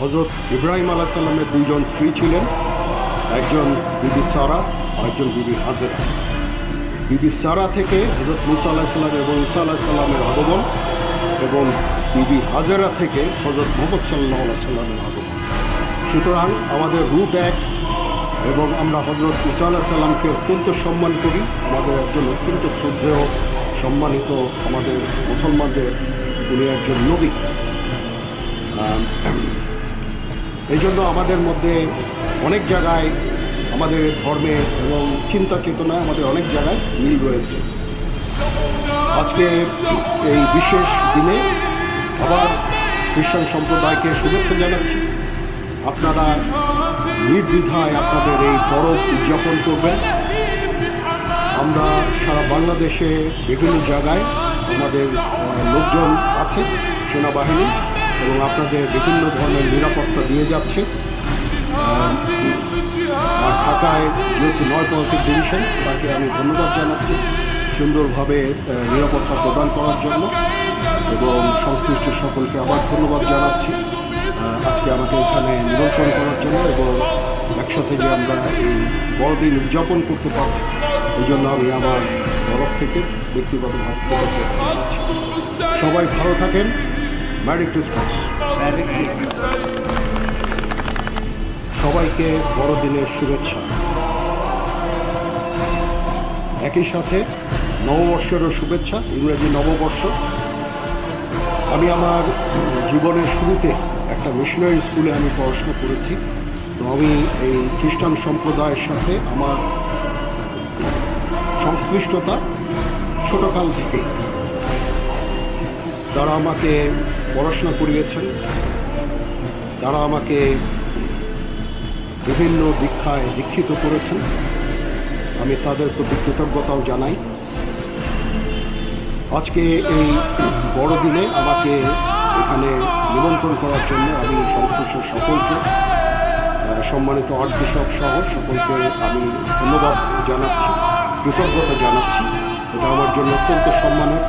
হজরত ইব্রাহিম আলাইহিস সালামের দুইজন স্ত্রী ছিলেন, একজন বিবি সারা আর একজন বিবি হাজেরা। বিবি সারা থেকে হজরত মুসা আলাইহিস সালাম এবং ঈসা আলাইহিস সালামের আগমন, এবং বিবি হাজেরা থেকে হজরত মুহাম্মদ সাল্লাল্লাহু আলাইহি সাল্লামের আগমন। সুতরাং আমাদের রুট এক, এবং আমরা হজরত ঈসা আলাইহিস সালামকে অত্যন্ত সম্মান করি। আমাদের একজন অত্যন্ত শ্রদ্ধেয় সম্মানিত আমাদের মুসলমানদের উনি একজন নবী। এই জন্য আমাদের মধ্যে অনেক জায়গায় আমাদের ধর্মে এবং চিন্তা চেতনায় আমাদের অনেক জায়গায় মিল রয়েছে। আজকে এই বিশেষ দিনে আবার খ্রিস্টান সম্প্রদায়কে শুভেচ্ছা জানাচ্ছি। আপনারা নির্দ্বিধায় আপনাদের এই পরব উদযাপন করবেন। আমরা সারা বাংলাদেশে বিভিন্ন জায়গায় আমাদের লোকজন আছে, সেনাবাহিনী, এবং আপনাদের বিভিন্ন ধরনের নিরাপত্তা দিয়ে যাচ্ছে। আর ঢাকায় জিওসি ৯ পদাতিক ডিভিশন, তাকে আমি ধন্যবাদ জানাচ্ছি সুন্দরভাবে নিরাপত্তা প্রদান করার জন্য, এবং সংশ্লিষ্ট সকলকে আবার ধন্যবাদ জানাচ্ছি আজকে আমাকে এখানে নিমন্ত্রণ করার জন্য, এবং একসাথে যে আমরা এই বড়দিন উদযাপন করতে পারছি এই জন্য আমি আমার তরফ থেকে ব্যক্তিগতভাবে কৃতজ্ঞতা জানাচ্ছি। সবাই ভালো থাকেন। Merry Christmas. সবাইকে বড়দিনের শুভেচ্ছা। একই সাথে নববর্ষেরও শুভেচ্ছা, ইংরেজি নববর্ষ। আমি আমার জীবনের শুরুতে একটা মিশনারি স্কুলে আমি পড়াশোনা করেছি। তো আমি এই খ্রিস্টান সম্প্রদায়ের সাথে আমার সংশ্লিষ্টতা ছোটকাল থেকে। তারা আমাকে পড়াশোনা করিয়েছেন, তারা আমাকে বিভিন্ন দীক্ষায় দীক্ষিত করেছেন। আমি তাদের প্রতি কৃতজ্ঞতাও জানাই। আজকে এই বড়দিনে আমাকে এখানে নিমন্ত্রণ করার জন্য আমি সংশ্লিষ্ট সকলকে, সম্মানিত আর্চবিশপ সহ সকলকে আমি ধন্যবাদ জানাচ্ছি, কৃতজ্ঞতা জানাচ্ছি। এটা আমার জন্য অত্যন্ত সম্মানের।